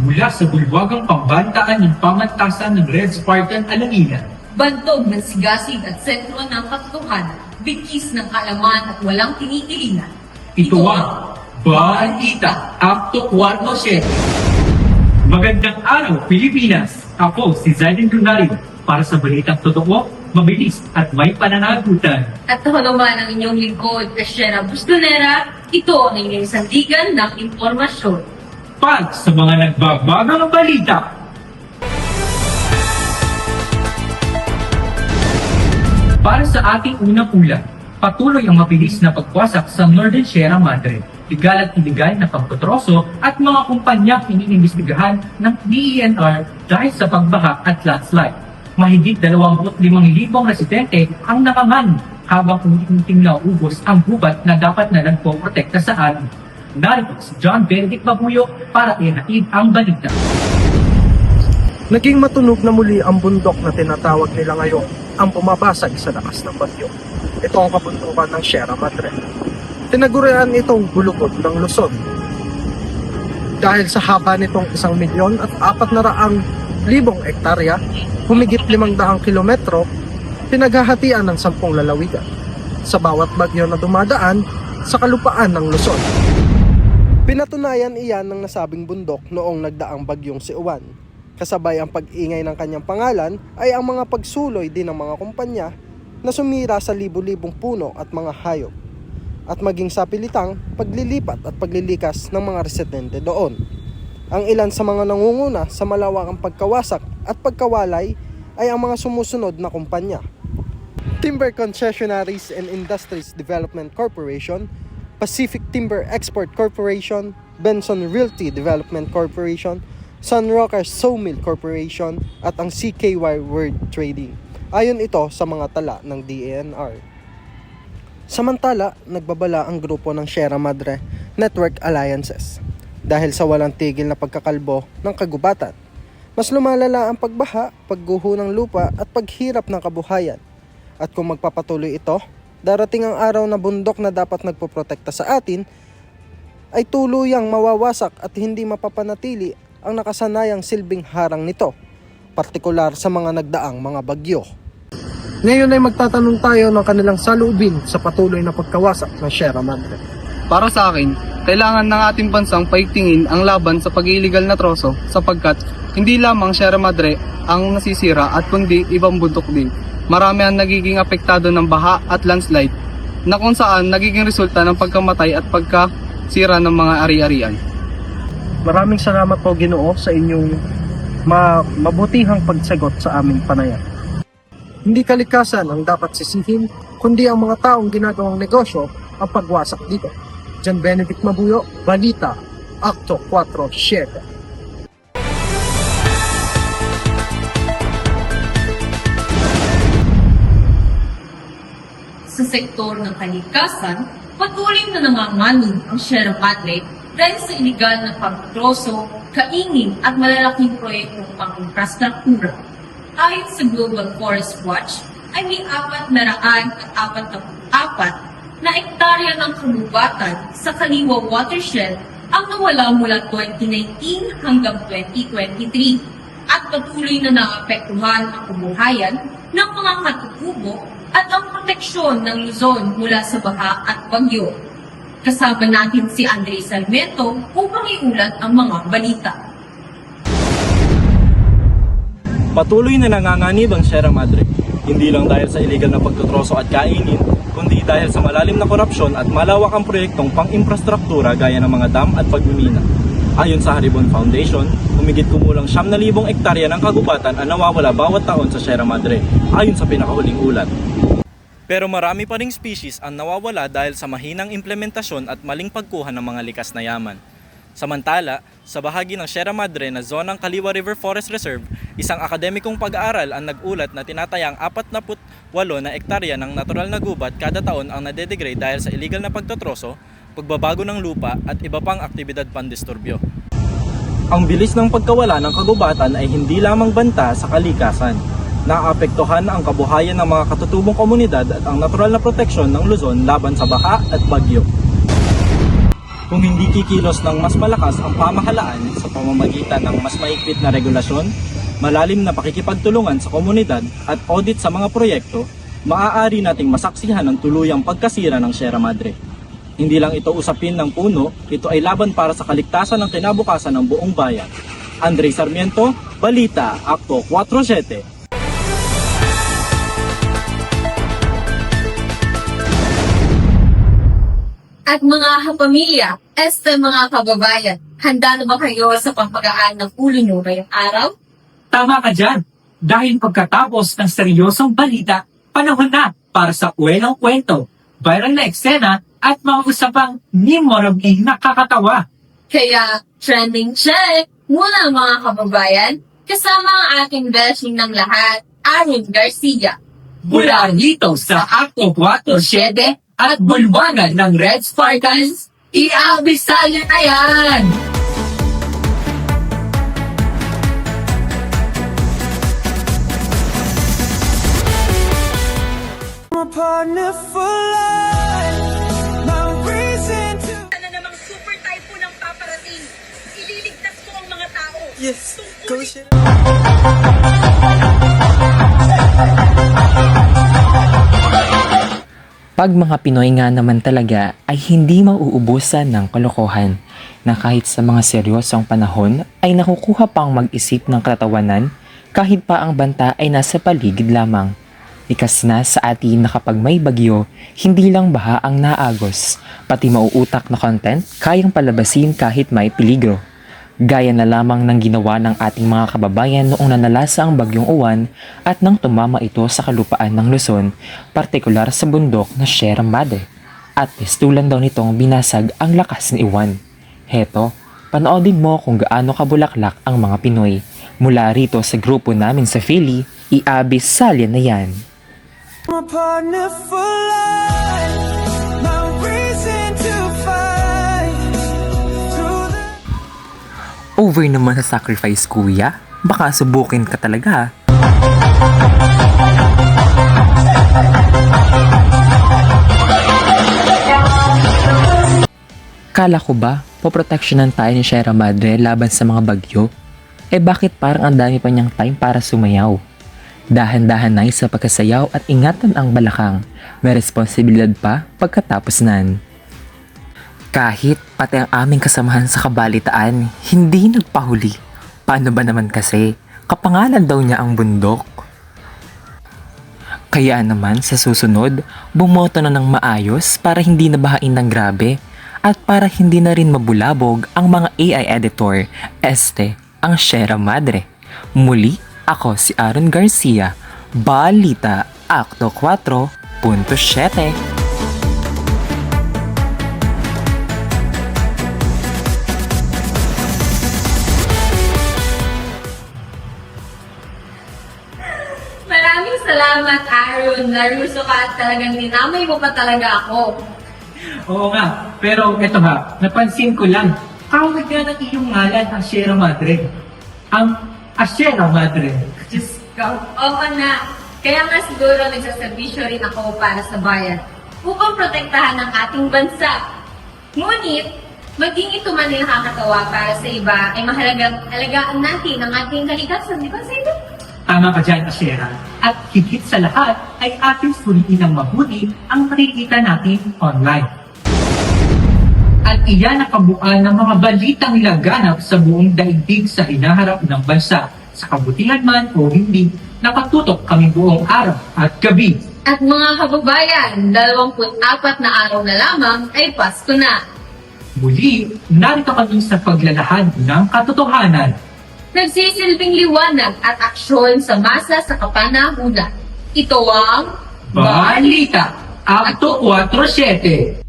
mula sa bulwagang pambantaan ng pamantasan ng Red Spartan Alangilan. Bantog ng sigasig at sentro ng katotohanan, bigkis ng kaalaman at walang tinikilingan. Ito ang Balita Akto 47. Magandang araw, Pilipinas! Ako si Zaiden Lunario para sa Balitang Totoo, mabilis at may pananagutan. At ako naman ang inyong lingkod, Kasyera Bustonera. Ito ang inyong sandigan ng impormasyon. Para sa mga nagbabagang balita. Para sa ating unang ulat, patuloy ang mabilis na pagwasak sa Northern Sierra Madre, legal at illegal na pagtutroso at mga kumpanyang iniimbestigahan ng DENR dahil sa pagbaha at landslide. Mahigit 25,000 residente ang nakangan habang unti-unting nauubos ang gubat na dapat na nagpoprotekta sa atin. Narito si John Benedict Babuyo para ihatid ang balita. Naging matunog na muli ang bundok na tinatawag nila ngayon ang pumabasag sa lakas ng bagyo. Ito ang kabundukan ng Sierra Madre. Tinagurian itong bulukod ng Luzon. Dahil sa haba nitong 1,400,000 hektarya, humigit 500 kilometro, pinaghahatian ng 10 lalawigan sa bawat bagyo na dumadaan sa kalupaan ng Luzon. Pinatunayan iyan ng nasabing bundok noong nagdaang bagyong si Uwan. Kasabay ang pag-ingay ng kanyang pangalan ay ang mga pagsuloy din ng mga kumpanya na sumira sa libu-libong puno at mga hayop at maging sa pilitang paglilipat at paglilikas ng mga residente doon. Ang ilan sa mga nangunguna sa malawakang pagkawasak at pagkawalay ay ang mga sumusunod na kumpanya: Timber Concessionaries and Industries Development Corporation, Pacific Timber Export Corporation, Benson Realty Development Corporation, San Roque Sawmill Corporation at ang CKY World Trading. Ayon ito sa mga tala ng DENR. Samantala, nagbabala ang grupo ng Sierra Madre Network Alliances dahil sa walang tigil na pagkakalbo ng kagubatan. Mas lumalala ang pagbaha, pagguho ng lupa at paghirap ng kabuhayan. At kung magpapatuloy ito, darating ang araw na bundok na dapat nagpoprotekta sa atin ay tuluyang mawawasak at hindi mapapanatili ang nakasanayang silbing harang nito, partikular sa mga nagdaang mga bagyo. Ngayon ay magtatanong tayo ng kanilang saloobin sa patuloy na pagkawasak ng Sierra Madre. Para sa akin, kailangan ng ating bansang paigtingin ang laban sa pag-iiligal na troso sapagkat hindi lamang Sierra Madre ang nasisira at kundi ibang bundok din. Marami ang nagiging apektado ng baha at landslide na kung saan nagiging resulta ng pagkamatay at pagkasira ng mga ari-arian. Maraming salamat po, Ginoo, sa inyong mabutihang pagsagot sa aming panayam. Hindi kalikasan ang dapat sisihin, kundi ang mga taong ginagawang negosyo ang pagwasak dito. John Benedict Mabuyo, Balita, Akto 47. Sa sektor ng kalikasan, patuloy na nanganganib ang Sierra Madre dahil sa iligal na pagtroso, kaingin at malalaking proyektong pang-infrastruktura. Ayon sa Global Forest Watch, ay may 444 na ektarya ng kabubatan sa Kaliwa Watershed ang nawala mula 2019 hanggang 2023 at patuloy na naapektuhan ang kabuhayan ng mga katutubo at ang proteksyon ng Luzon mula sa baha at bagyo. Kasama natin si Andre Salmento upang iulat ang mga balita. Patuloy na nanganganib ang Sierra Madre, hindi lang dahil sa iligal na pagtutroso at kainin, kundi dahil sa malalim na korupsyon at malawakang proyektong pang-infrastruktura gaya ng mga dam at pagmimina. Ayon sa Haribon Foundation, humigit kumulang 9,000 hektarya ng kagubatan ang nawawala bawat taon sa Sierra Madre, ayon sa pinakahuling ulat. Pero marami pa ring species ang nawawala dahil sa mahinang implementasyon at maling pagkuha ng mga likas na yaman. Samantala, sa bahagi ng Sierra Madre na zonang Kaliwa River Forest Reserve, isang akademikong pag-aaral ang nag-ulat na tinatayang 48 na ektarya ng natural na gubat kada taon ang nade-degrade dahil sa illegal na pagtotroso, pagbabago ng lupa at iba pang aktibidad pandisturbyo. Ang bilis ng pagkawala ng kagubatan ay hindi lamang banta sa kalikasan. Naapektuhan ang kabuhayan ng mga katutubong komunidad at ang natural na proteksyon ng Luzon laban sa baha at bagyo. kung hindi kikilos ng mas malakas ang pamahalaan sa pamamagitan ng mas mahigpit na regulasyon, malalim na pakikipagtulungan sa komunidad at audit sa mga proyekto, maaari nating masaksihan ang tuluyang pagkasira ng Sierra Madre. Hindi lang ito usapin ng puno, ito ay laban para sa kaligtasan ng kinabukasan ng buong bayan. Andre Sarmiento, Balita, Akto 47. At mga kapamilya, mga kababayan, handa na ba kayo sa pagpagaan ng ulo nyo ngayong araw? Tama ka dyan. Dahil pagkatapos ng seryosong balita, panahon na para sa uwelong kwento, viral na eksena at mga usapang memorably nakakatawa. Kaya, trending check muna mga kababayan, kasama ang ating bashing ng lahat, Aaron Garcia. Mula rito sa Akto 47 at bulwagan ng Red Spartans, iabisal na yan! na namang super typhoon ang paparating. Ililigtas ko ang mga tao. Yes, go share. Pag mga Pinoy nga naman talaga ay hindi mauubusan ng kalokohan na kahit sa mga seryosong panahon ay nakukuha pang mag-isip ng katawanan kahit pa ang banta ay nasa paligid lamang. Likas na sa atin na kapag may bagyo, hindi lang baha ang naagos, pati mauutak na content kayang palabasin kahit may peligro. Gaya na lamang ng ginawa ng ating mga kababayan noong nanalasa ang bagyong Uwan at nang tumama ito sa kalupaan ng Luzon, partikular sa bundok na Sierra Madre. At pistulan daw nitong binasag ang lakas ni Uwan. Heto, panoodin mo kung gaano kabulaklak ang mga Pinoy. Mula rito sa grupo namin sa Philly, iabisal na yan. Over naman sa sacrifice, kuya. Baka subukin ka talaga. Kala ko ba, poproteksyonan tayo ni Sierra Madre laban sa mga bagyo? Eh bakit parang ang dami pa niyang time para sumayaw? Dahan-dahan na sa pagkasayaw at ingatan ang balakang. May responsibilidad pa pagkatapos nan. Kahit pati ang aming kasamahan sa kabalitaan, hindi nagpahuli. Paano ba naman kasi? Kapangalan daw niya ang bundok. Kaya naman sa susunod, bumoto na ng maayos para hindi nabahain ng grabe at para hindi na rin mabulabog ang mga AI editor, ang Sierra Madre. Muli, ako si Aaron Garcia, Balita, Akto 4.7. Maraming salamat, Aaron. Naruso ka at talagang ninamay mo pa talaga ako. Oo nga, pero eto ha, napansin ko lang, kawag nga ng iyong ngalan ang Sierra Madre. Ang Sierra Madre. Diyos ko. Oo na. Kaya nga siguro nagsaservisyo rin ako para sa bayan upang protektahan ang ating bansa. Ngunit, maging ito man ay nakakatawa para sa iba, ay mahalagang alagaan natin ang ating kalikasan, di ba sa iba? Tama ka dyan, Sierra. At higit sa lahat ay ating suriin ng mabuti ang nakikita natin online. At iyan ang kabuuan ng mga balitang laganap sa buong daigdig sa hinaharap ng bansa. Sa kabutihan man o hindi, nakatutok kami buong araw at gabi. At mga kababayan, 24 na araw na lamang ay Pasko na. Muli, narito kami sa paglalahad ng katotohanan. Nagsisilbing liwanag at aksyon sa masa sa kapanahunan. Ito ang Balita, Akto 47.